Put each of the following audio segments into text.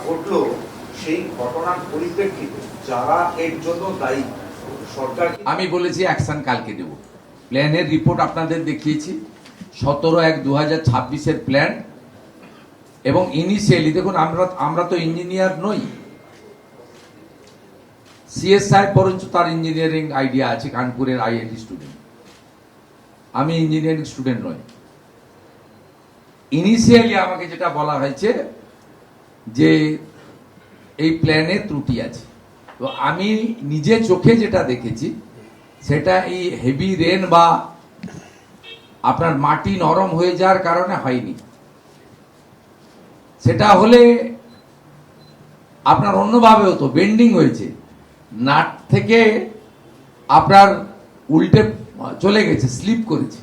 ঘটলো সেই ঘটনার পরিপ্রেক্ষিতে যারা এর জন্য দায়ী সরকার, আমি বলেছি অ্যাকশন কালকে দেব। প্ল্যানের রিপোর্ট আপনাদের দেখিয়েছি, 17/1/2026 প্ল্যান। এবং ইনিশিয়ালি দেখুন, আমরা তো ইঞ্জিনিয়ার নই। সিএস সাহেব বরঞ্চ তার ইঞ্জিনিয়ারিং আইডিয়া আছে, কানপুরের আইআইটি স্টুডেন্ট। আমি ইঞ্জিনিয়ারিং স্টুডেন্ট নই। ইনিশিয়ালি আমাকে যেটা বলা হয়েছে যে এই প্ল্যানে ত্রুটি আছে। তো আমি নিজে চোখে যেটা দেখেছি সেটা এই হেভি রেন বা আপনার মাটি নরম হয়ে যাওয়ার কারণে হয়নি। সেটা হলে আপনার অন্যভাবে হতো, বেন্ডিং হয়েছে, নাট থেকে আপনার উল্টে চলে গেছে, স্লিপ করেছে।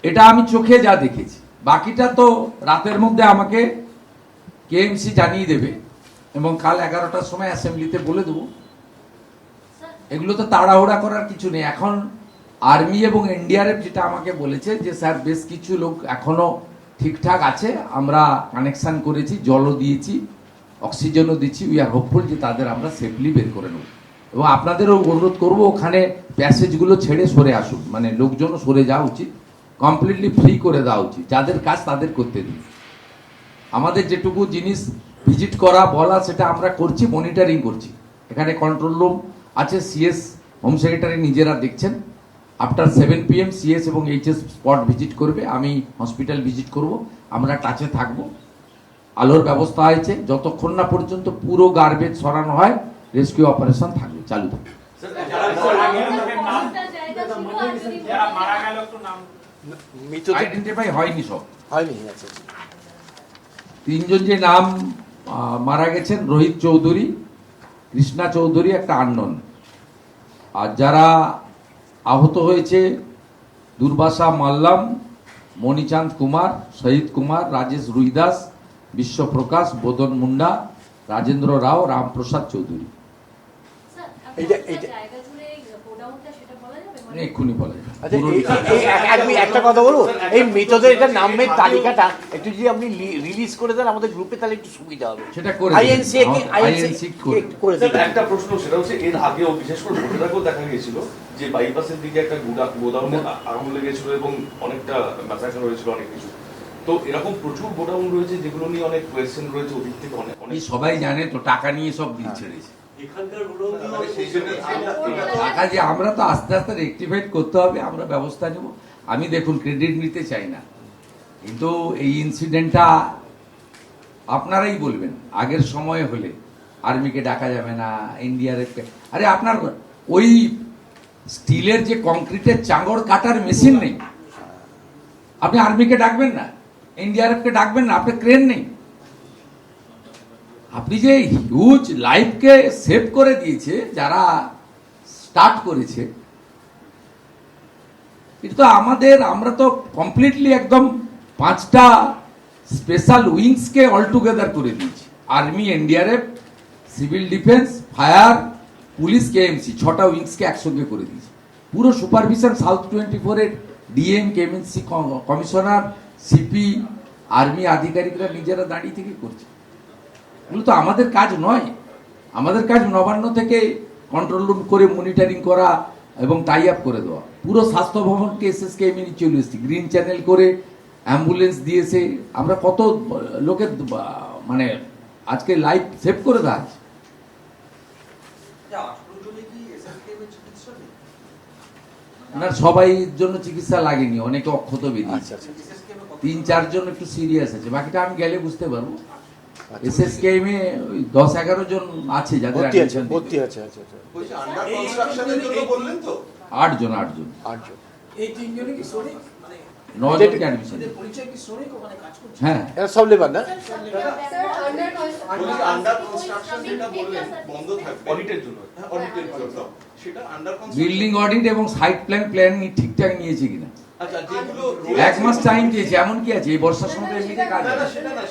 এটা আমি চোখে যা দেখেছি। বাকিটা তো রাতের মধ্যে আমাকে কেএমসি জানিয়ে দেবে এবং কাল 11টার সময় অ্যাসেম্বলিতে বলে দেবো। এগুলো তো তাড়াহুড়া করার কিছু নেই। এখন আর্মি এবং এনডিআরএফ যেটা আমাকে বলেছে যে স্যার বেশ কিছু লোক এখনো ঠিকঠাক আছে, আমরা কানেকশন করেছি, জলও দিয়েছি, অক্সিজেনও দিচ্ছি। উই আর হোপফুল যে তাদের আমরা সেফলি বের করে নেব। এবং আপনাদেরও অনুরোধ করবো ওখানে প্যাসেজগুলো ছেড়ে সরে আসুন, মানে লোকজনও সরে যাওয়া উচিত, কমপ্লিটলি ফ্রি করে দেওয়া উচিত, যাদের কাজ তাদের করতে দিন। আমাদের যেটুকু জিনিস ভিজিট করা বলা সেটা আমরা করছি, মনিটরিং করছি। এখানে কন্ট্রোল রুম আছে, সিএস হোম সেক্রেটারি নিজেরা দেখছেন। আফটার 7 PM সিএস এবং এইচএস স্পট ভিজিট করবে, আমি হসপিটাল ভিজিট করব, আমরা টাচে থাকব। আলোর ব্যবস্থা হয়েছে, যতক্ষণ না পর্যন্ত পুরো গার্বেজ সরানো হয় রেস্কিউ অপারেশন থাকবে, চালু থাকবে। আইডেন্টিফাই হয়নি, সব হয়নি। তিনজন যে নাম মারা গেছেন, রোহিত চৌধুরী, কৃষ্ণা চৌধুরী, একটা আননোন। আর যারা আহত হয়েছে দুর্বাসা মাল্লাম, মণিচাঁদ কুমার, শহীদ কুমার, রাজেশ রুইদাস, বিশ্বপ্রকাশ, বোদন মুন্ডা, রাজেন্দ্র রাও, রামপ্রসাদ চৌধুরী। এক্ষুনি বলে একটা কথা বলবো, এই মৃতদের এটা নামের তালিকাটা একটু যদি আপনি রিলিজ করে দেন আমাদের গ্রুপে, তাহলে একটু সুবিধা হবে। সেটা করে একটা প্রশ্ন, সেটা হচ্ছে এর আগেও বিশেষ করে ভোটের আগেও দেখা গিয়েছিল যে বাইপাসের দিকে একটা গোডাউনে আগুন লেগেছিল এবং অনেকটা ম্যাসাকার হয়েছিল, অনেক কিছু। তো এরকম প্রচুর গোডাউন রয়েছে যেগুলো নিয়ে অনেক কোয়েশ্চেন রয়েছে, ওদিক থেকে অনেক সবাই জানে তো, টাকা নিয়ে সব দিল ছেড়েছে। টাকা যে আমরা তো আস্তে আস্তে রেকটিফাইড করতে হবে, আমরা ব্যবস্থা নেব। আমি দেখুন ক্রেডিট নিতে চাই না, কিন্তু এই ইনসিডেন্টটা আপনারাই বলবেন। আগের সময় হলে আর্মিকে ডাকা যাবে না, এনডিআরএফকে। আরে আপনার ওই স্টিলের যে কংক্রিটের চাঙড় কাটার মেশিন নেই, আপনি আর্মিকে ডাকবেন না, এনডিআরএফকে ডাকবেন না, আপনার ক্রেন নেই। আপনি যে হিউজ লাইফকে সেভ করে দিয়েছে যারা স্টার্ট করেছে, এটা তো আমরা তো কমপ্লিটলি একদম 5টা স্পেশাল উইংসকে অল টুগেদার করে দিয়েছি। Army, NDRF, civil defence, fire, police, KMC, 6টা উইংসকে একসঙ্গে করে দিয়েছি। পুরো সুপারভিশন সাউথ 24-এর DM, KMC commissioner, CP, army আধিকারিকরা নিজেরা দাঁড়িয়ে থেকে করছে। এগুলো তো আমাদের কাজ নয়। আমাদের কাজ নবান্ন থেকে কন্ট্রোল রুম করে মনিটরিং করা এবং টাই আপ করে দেওয়া। পুরো স্বাস্থ্য ভবনকে এসএসকে এমনি চলে এসেছি, গ্রিন চ্যানেল করে অ্যাম্বুলেন্স দিয়েছে। আমরা কত লোকের মানে আজকে লাইফ সেভ করে দেওয়া আছে। না, সবাই জন্য চিকিৎসা লাগেনি, অনেকে অক্ষত বেরিয়েছে। 3-4 জন একটু সিরিয়াস আছে, বাকিটা আমি গেলে বুঝতে পারবো। এসএসকেএমে 10-11 জন আছে যাদের ভর্তি আছে। 8 জন। এই 3 জনই কি শ্রমিক, মানে 9 জনকে অ্যাডমিশন। এদের পরিচয় কি শ্রমিক ওখানে কাজ করছে? হ্যাঁ, এরা সব লেবার না। আন্ডার কনস্ট্রাকশন যেটা বললেন বন্ধ থাকবে অডিটের জন্য, অডিটের জন্য সেটা আন্ডার কনস্ট্রাকশন, বিল্ডিং অডিট এবং সাইট প্ল্যান ঠিকঠাক নিয়েছে কিনা। আচ্ছা, যেগুলো 1 মাস টাইম দিয়েছে, এমন কি আছে এই বর্ষার সময় এমনিতে কাজ হয়? সেটা না,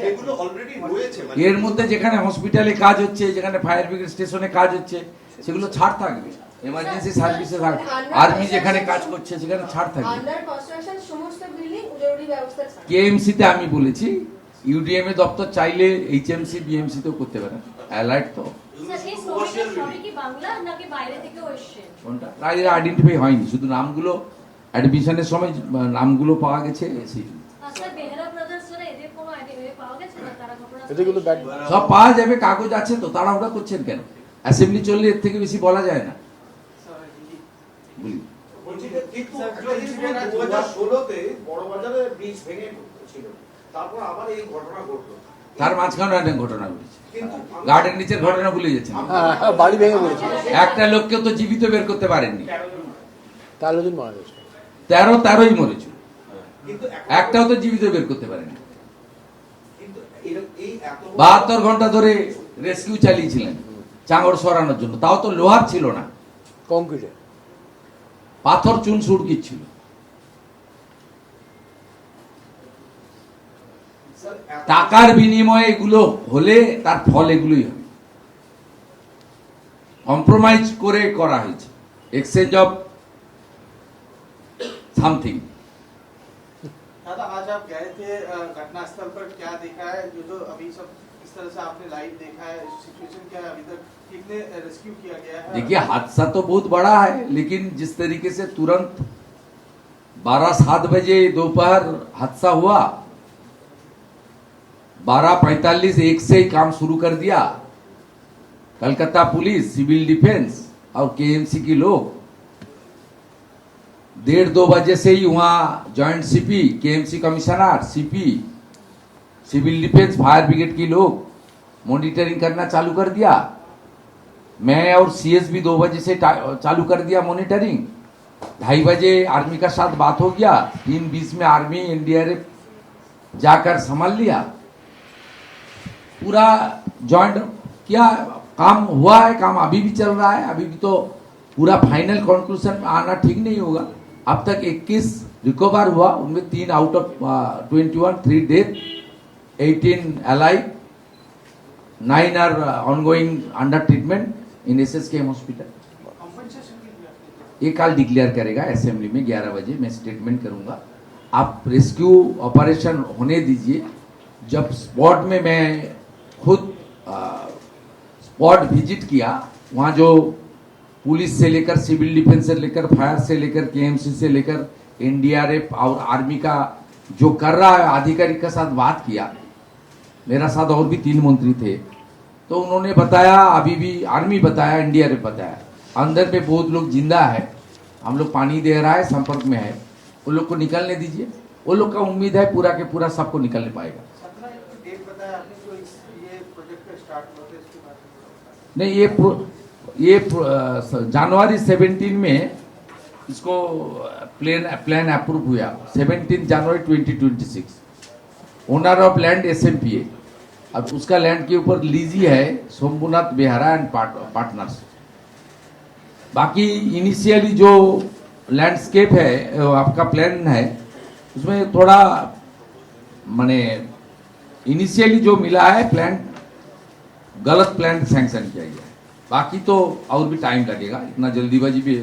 যেগুলো অলরেডি রয়েছে, এর মধ্যে যেখানে হসপিটালে কাজ হচ্ছে, যেখানে ফায়ার ব্রিগেড স্টেশনে কাজ হচ্ছে, সেগুলো ছাড় থাকবে। এমার্জেন্সি সার্ভিসে থাকবে। আর্মি যেখানে কাজ করছে সেখানে ছাড় থাকবে। আন্ডার কনস্ট্রাকশন সমস্ত বিল্ডিং জরুরি ব্যবস্থা ছাড়। কেএমসি তে আমি বলেছি ইউডিএমএ দপ্তর চাইলে এইচএমসি বিএমসি তো করতে পারে, অ্যালার্ট তো স্যার এই শ্রমিকরা সবই কি বাংলা নাকি বাইরে থেকেও এসেছেন? কোনটা এরা আইডেন্টিফাই হয়নি, শুধু নামগুলো অ্যাডমিশনের সময় নামগুলো পাওয়া গেছে সেই স্যার বেহারা ব্রাদার্সরা এদের কোনো আইডিয়া পাওয়া গেছে না তারা এদেরগুলো ব্যাক সব পাওয়া যাবে, কাগজ আছে তো, তাড়াহুড়া করছেন কেন? অ্যাসেম্বলি চললে এর থেকে বেশি বলা যায় না। বলি বলছি যে কিন্তু একটা জিনিস বলুন, 2016-তে বড়বাজারে ব্রিজ ভেঙে ছিল, তারপর আবার এই ঘটনা ঘটলো। তার মাঝখানে একটা ঘটনা ঘটেছে, কিন্তু গার্ডেন নিচের ঘটনা ভুলে যাচ্ছেন। বাড়ি ভেঙে পড়েছে, একটা লোককে তো জীবিত বের করতে পারেননি, 13 জন মারা গেছে, 13ই মরেছিল, কিন্তু একটাও তো জীবিত বের করতে পারেনি। কিন্তু এই এত 72 ঘন্টা ধরে রেস্কিউ চালিয়েছিলেন চাঙড় সরানোর জন্য, তাও তো লোহার ছিল না, কংক্রিটে পাথর চুন সুড়কি ছিল। স্যার, এত- টাকার বিনিময়ে এগুলো হলে তার ফল এগুলোই হবে। কম্প্রোমাইজ করে করা হয়েছে, এক্সচেঞ্জ অফ সামথিং। दादा आज आप गए थे घटनास्थल पर, क्या देखा है? जो अभी सब इस तरह से आपने लाइव देखा है, सिचुएशन क्या है अभी तक, कितने रेस्क्यू किया गया है? देखिए हादसा तो बहुत बड़ा है, लेकिन जिस तरीके से तुरंत 12-7 बजे दोपहर हादसा हुआ, 12:45 एक से ही काम शुरू कर दिया कलकत्ता पुलिस, सिविल डिफेंस और केएमसी के लोग। 1:30-2 बजे से ही वहां joint CP, KMC commissioner, CP, civil defence, fire brigade के लोग मॉनिटरिंग करना चालू कर दिया। मैं और सीएस भी 2 बजे से चालू कर दिया मॉनिटरिंग। 2:30 बजे आर्मी का साथ बात हो गया, 3:20 में आर्मी एनडीआरएफ जाकर संभाल लिया, पूरा जॉइंट किया, काम हुआ है, काम अभी भी चल रहा है। अभी भी तो पूरा फाइनल कंक्लूजन में आना ठीक नहीं होगा। अब तक 21 रिकवर हुआ, उनमें 3 out of 21, 3 death, 18 alive, 9 are ongoing under treatment in SSKM hospital. Compensation की भी आपने ये कल डिक्लेयर करेगा असेंबली में 11 बजे, मैं स्टेटमेंट करूंगा। आप रेस्क्यू ऑपरेशन होने दीजिए। जब स्पॉट में मैं खुद स्पॉट विजिट किया, वहाँ जो पुलिस से लेकर, सिविल डिफेंस से लेकर, फायर से लेकर, केएमसी से लेकर एनडीआरएफ और आर्मी का जो कर रहा है आधिकारिक के साथ बात किया। मेरा साथ और भी 3 मंत्री थे, तो उन्होंने बताया, अभी भी आर्मी बताया, एनडीआरएफ बताया, अंदर में बहुत लोग जिंदा है, हम लोग पानी दे रहा है, संपर्क में है, उन लोग को निकलने दीजिए। उन लोग का उम्मीद है पूरा के पूरा सबको निकलने पाएगा। 17 डेट बताया आपने, जो ये प्रोजेक्ट का स्टार्ट हुआ था, इसके बारे में थोड़ा बताएं। नहीं, ये जनवरी 17 में इसको प्लान अप्रूव हुआ, 17 जनवरी 2026। ओनर ऑफ लैंड एसएमपीए, अब उसका लैंड के ऊपर लीजी है शंभुनाथ बेहारा एंड पार्टनर्स। बाकी इनिशियली जो लैंडस्केप है आपका प्लान है, उसमें थोड़ा माने इनिशियली जो मिला है प्लान, गलत प्लान सैंक्शन किया गया है। बाकी तो और भी टाइम लगेगा, इतना जल्दीबाजी भी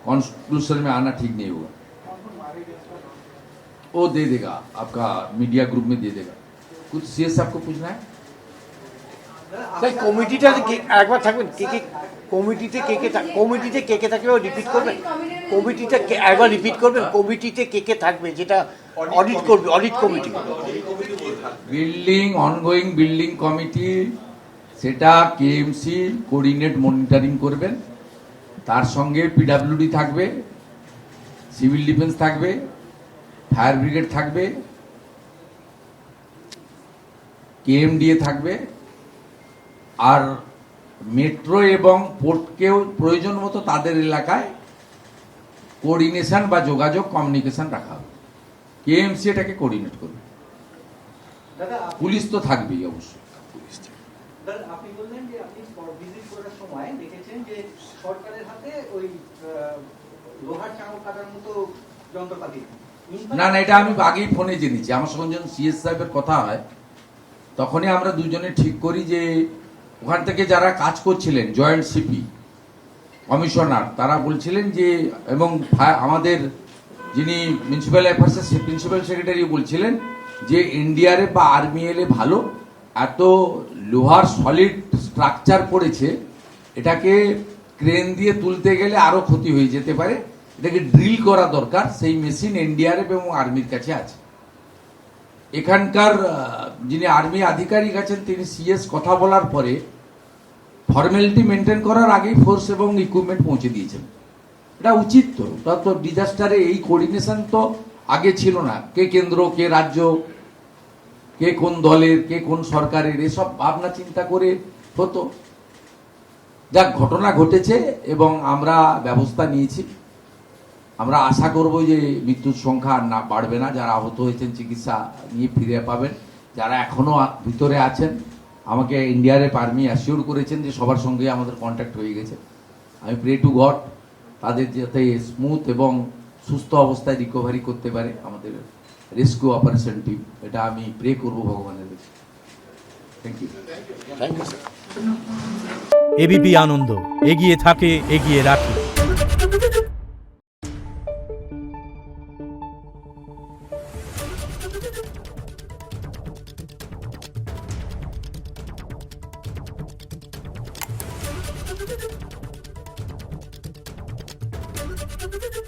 कॉन्क्लूजन में आना ठीक नहीं होगा। वो दे देगा, आपका मीडिया ग्रुप में दे देगा। कुछ सीएस आपको पूछना है? তাই কমিটিটা একবার থাকবেন, কে কে কমিটিতে কে কে থাকবে রিপিট করবেন, কমিটিটা একবার রিপিট করবেন, কমিটিতে কে থাকবে যেটা অডিট করবে, audit committee. Building ongoing building committee, সেটা কেএমসি কোঅর্ডিনেট মনিটরিং করবেন, তার সঙ্গে পিডব্লিউডি থাকবে, সিভিল ডিফেন্স থাকবে, ফায়ার ব্রিগেড থাকবে, কেএমডিএ থাকবে, আর মেট্রো এবং পোর্টকেও প্রয়োজন মতো তাদের এলাকায় কোঅর্ডিনেশন বা যোগাযোগ কমিউনিকেশন রাখা হবে। কেএমসি এটাকে কোঅর্ডিনেট করবে, দাদা পুলিশ তো থাকবেই অবশ্যই। দাদা আপনি বললেন যে আপনি ভিজিট করার সময় দেখেছেন যে সরকারের হাতে ওই লোহার চাঙড় কাটার মতো যন্ত্রপাতি। না না, এটা আমি আগেই ফোনে জেনেছি। আমার সঙ্গে যখন সিএস সাহেবের কথা হয়, তখনই আমরা দুজনে ঠিক করি যে ওখান থেকে যারা কাজ করছিলেন, জয়েন্ট সিপি, কমিশনার, তারা বলছিলেন যে, এবং আমাদের যিনি মিউনিসিপ্যাল অ্যাফেয়ার্সের প্রিন্সিপাল সেক্রেটারি বলছিলেন যে এনডিআরএফ বা আর্মি এলে ভালো, এত লোহার সলিড স্ট্রাকচার পড়েছে, এটাকে ক্রেন দিয়ে তুলতে গেলে আরো ক্ষতি হয়ে যেতে পারে, এটাকে ড্রিল করা দরকার। সেই মেশিন এনডিআরএফ এবং আর্মির কাছে আছে। এখানকার যিনি আর্মি আধিকারিক আছেন তিনি সিএস কথা বলার পরে ফর্মালিটি মেনটেন করার আগেই ফোর্স এবং ইকুইপমেন্ট পৌঁছে দিয়েছেন। এটা উচিত তো, ওটা তো ডিজাস্টারে এই কোঅর্ডিনেশন তো আগে ছিল না। কে কেন্দ্র, কে রাজ্য, কে কোন দলের, কে কোন সরকারের, এসব ভাবনা চিন্তা করে হতো। যাক, ঘটনা ঘটেছে এবং আমরা ব্যবস্থা নিয়েছি। আমরা আশা করব যে মৃত্যুর সংখ্যা আর না বাড়বে না। যারা আহত হয়েছেন চিকিৎসা নিয়ে ফিরে পাবেন। যারা এখনো ভিতরে আছেন, আমাকে এনডিআরএফ আর্মি অ্যাসিওর করেছেন যে সবার সঙ্গে আমাদের কন্ট্যাক্ট হয়ে গেছে। আমি প্রে টু গড তাদের যাতে স্মুথ এবং সুস্থ অবস্থায় রিকভারি করতে পারে আমাদের রেস্কিউ অপারেশন টিম, এটা আমি প্রে করব ভগবানের কাছে। Thank you. Thank you sir. ABP Ananda, এগিয়ে থাকে, এগিয়ে রাখে। Thank you.